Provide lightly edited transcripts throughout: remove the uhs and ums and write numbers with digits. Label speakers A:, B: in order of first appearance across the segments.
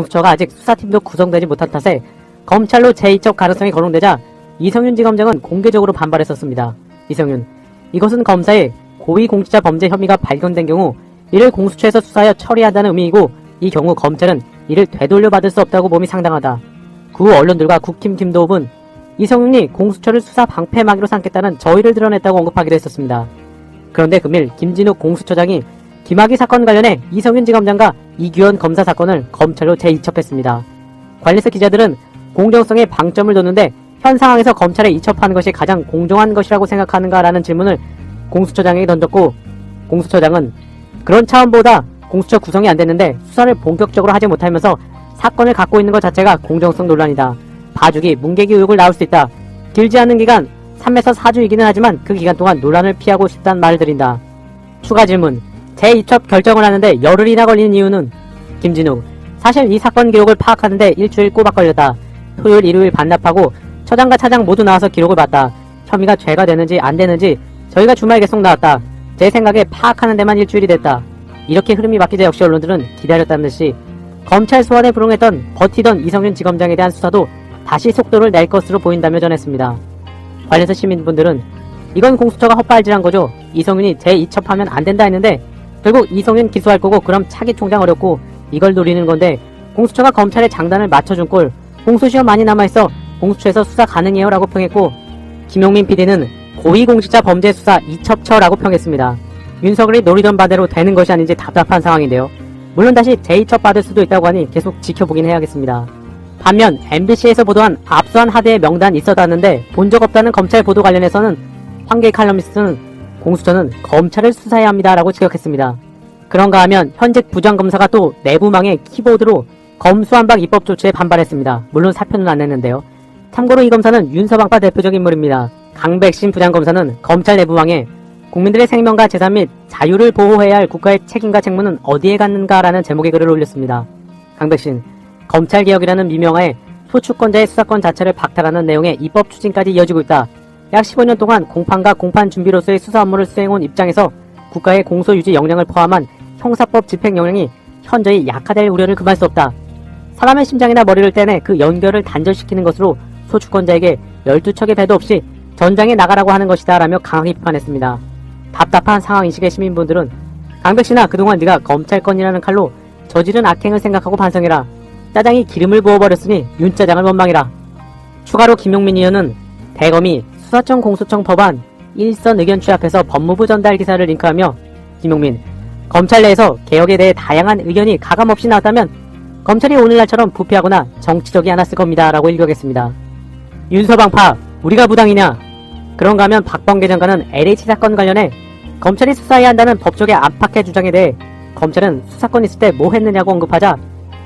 A: 공수처가 아직 수사팀도 구성되지 못한 탓에 검찰로 재이첩 가능성이 거론되자 이성윤 지검장은 공개적으로 반발했었습니다. 이성윤, 이것은 검사의 고위공직자 범죄 혐의가 발견된 경우 이를 공수처에서 수사하여 처리한다는 의미이고 이 경우 검찰은 이를 되돌려 받을 수 없다고 봄이 상당하다. 그 후 언론들과 국힘 김도읍은 이성윤이 공수처를 수사 방패막이로 삼겠다는 저의를 드러냈다고 언급하기도 했었습니다. 그런데 금일 김진욱 공수처장이 김학의 사건 관련해 이성윤 지검장과 이규현 검사 사건을 검찰로 재이첩했습니다. 관련해서 기자들은 공정성에 방점을 뒀는데 현 상황에서 검찰에 이첩하는 것이 가장 공정한 것이라고 생각하는가라는 질문을 공수처장에게 던졌고, 공수처장은 그런 차원보다 공수처 구성이 안 됐는데 수사를 본격적으로 하지 못하면서 사건을 갖고 있는 것 자체가 공정성 논란이다. 봐주기, 문개기 의혹을 나올 수 있다. 길지 않은 기간 3에서 4주이기는 하지만 그 기간 동안 논란을 피하고 싶다는 말을 드린다. 추가 질문. 재이첩 결정을 하는데 열흘이나 걸리는 이유는? 김진욱. 사실 이 사건 기록을 파악하는데 일주일 꼬박 걸렸다. 토요일, 일요일 반납하고 처장과 차장 모두 나와서 기록을 봤다. 혐의가 죄가 되는지 안 되는지 저희가 주말 계속 나왔다. 제 생각에 파악하는 데만 일주일이 됐다. 이렇게 흐름이 바뀌자 역시 언론들은 기다렸다는 듯이 검찰 소환에 불응했던 버티던 이성윤 지검장에 대한 수사도 다시 속도를 낼 것으로 보인다며 전했습니다. 관련해서 시민분들은 이건 공수처가 헛발질한 거죠. 이성윤이 재이첩하면 안 된다 했는데 결국 이성윤 기소할 거고 그럼 차기 총장 어렵고 이걸 노리는 건데 공수처가 검찰의 장단을 맞춰준 꼴, 공소시효 많이 남아있어 공수처에서 수사 가능해요 라고 평했고, 김용민 PD는 고위공직자 범죄 수사 이첩처라고 평했습니다. 윤석열이 노리던 바대로 되는 것이 아닌지 답답한 상황인데요. 물론 다시 재이첩 받을 수도 있다고 하니 계속 지켜보긴 해야겠습니다. 반면 MBC에서 보도한 압수한 하대의 명단 있었다는데 본 적 없다는 검찰 보도 관련해서는 황교익 칼럼니스트는 공수처는 검찰을 수사해야 합니다 라고 지적했습니다. 그런가 하면 현직 부장검사가 또 내부망의 키보드로 검수완박 입법 조치에 반발했습니다. 물론 사표는 안 냈는데요. 참고로 이 검사는 윤서방파 대표적인 인물입니다. 강백신 부장검사는 검찰 내부망에 국민들의 생명과 재산 및 자유를 보호해야 할 국가의 책임과 책무는 어디에 갔는가라는 제목의 글을 올렸습니다. 강백신, 검찰개혁이라는 미명하에 소추권자의 수사권 자체를 박탈하는 내용의 입법 추진까지 이어지고 있다. 약 15년 동안 공판과 공판 준비로서의 수사 업무를 수행해온 입장에서 국가의 공소유지 역량을 포함한 형사법 집행 역량이 현저히 약화될 우려를 금할 수 없다. 사람의 심장이나 머리를 떼내 그 연결을 단절시키는 것으로 소추권자에게 12척의 배도 없이 전장에 나가라고 하는 것이다 라며 강하게 비판했습니다. 답답한 상황인식의 시민분들은 강백신아, 그동안 네가 검찰권이라는 칼로 저지른 악행을 생각하고 반성해라. 짜장이 기름을 부어버렸으니 윤짜장을 원망해라. 추가로 김용민 의원은 대검이 수사청 공소청 법안 일선 의견 취합해서 법무부 전달 기사를 링크하며 김용민, 검찰 내에서 개혁에 대해 다양한 의견이 가감없이 나왔다면 검찰이 오늘날처럼 부패하거나 정치적이 않았을 겁니다 라고 일격했습니다. 윤서방파, 우리가 부당이냐? 그런가 하면 박범계 장관은 LH 사건 관련해 검찰이 수사해야 한다는 법조계 안팎의 주장에 대해 검찰은 수사권 있을 때 뭐 했느냐고 언급하자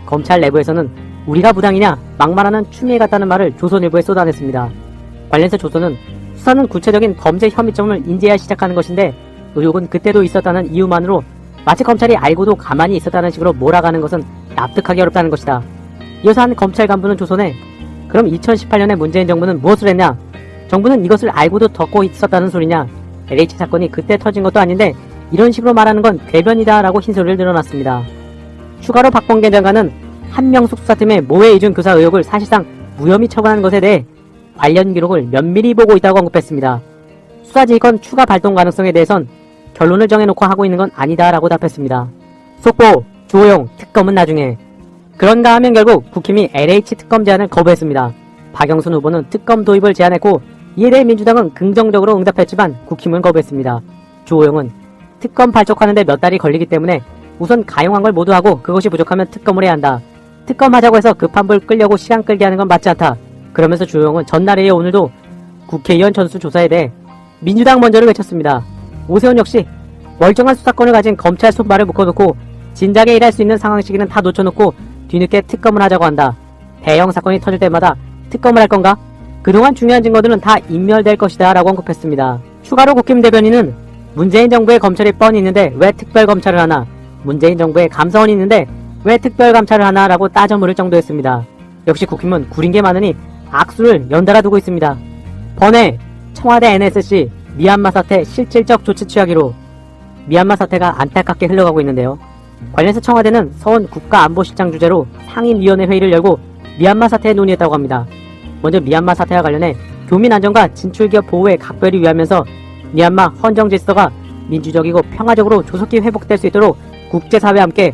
A: 검찰 내부에서는 우리가 부당이냐 막말하는 추미애 같다는 말을 조선일보에 쏟아냈습니다. 관련해서 조선은 수사는 구체적인 범죄 혐의점을 인지해야 시작하는 것인데 의혹은 그때도 있었다는 이유만으로 마치 검찰이 알고도 가만히 있었다는 식으로 몰아가는 것은 납득하기 어렵다는 것이다. 이어서 한 검찰 간부는 조선에 그럼 2018년에 문재인 정부는 무엇을 했냐? 정부는 이것을 알고도 덮고 있었다는 소리냐? LH 사건이 그때 터진 것도 아닌데 이런 식으로 말하는 건 궤변이다 라고 흰소리를 늘어놨습니다. 추가로 박범계 장관은 한명숙 수사팀의 모해 이중 교사 의혹을 사실상 무혐의 처분한 것에 대해 관련 기록을 면밀히 보고 있다고 언급했습니다. 수사지휘권 추가 발동 가능성에 대해선 결론을 정해놓고 하고 있는 건 아니다 라고 답했습니다. 속보, 주호영, 특검은 나중에. 그런가 하면 결국 국힘이 LH 특검 제안을 거부했습니다. 박영순 후보는 특검 도입을 제안했고 이에 대해 민주당은 긍정적으로 응답했지만 국힘은 거부했습니다. 주호영은 특검 발족하는데 몇 달이 걸리기 때문에 우선 가용한 걸 모두 하고 그것이 부족하면 특검을 해야 한다. 특검 하자고 해서 급한 불 끌려고 시간 끌게 하는 건 맞지 않다. 그러면서 주호영은 전날에 이어 오늘도 국회의원 전수조사에 대해 민주당 먼저를 외쳤습니다. 오세훈 역시 멀쩡한 수사권을 가진 검찰 손발을 묶어놓고 진작에 일할 수 있는 상황 시기는 다 놓쳐놓고 뒤늦게 특검을 하자고 한다. 대형 사건이 터질 때마다 특검을 할 건가? 그동안 중요한 증거들은 다 인멸될 것이다 라고 언급했습니다. 추가로 국힘 대변인은 문재인 정부의 검찰이 뻔히 있는데 왜 특별검찰을 하나? 문재인 정부의 감사원이 있는데 왜 특별감찰을 하나? 라고 따져 물을 정도였습니다. 역시 국힘은 구린 게 많으니 악수를 연달아 두고 있습니다. 번외, 청와대 NSC 미얀마 사태 실질적 조치 취하기로. 미얀마 사태가 안타깝게 흘러가고 있는데요. 관련해서 청와대는 서원 국가안보실장 주재로 상임위원회 회의를 열고 미얀마 사태에 논의했다고 합니다. 먼저 미얀마 사태와 관련해 교민 안전과 진출기업 보호에 각별히 위하면서 미얀마 헌정 질서가 민주적이고 평화적으로 조속히 회복될 수 있도록 국제사회와 함께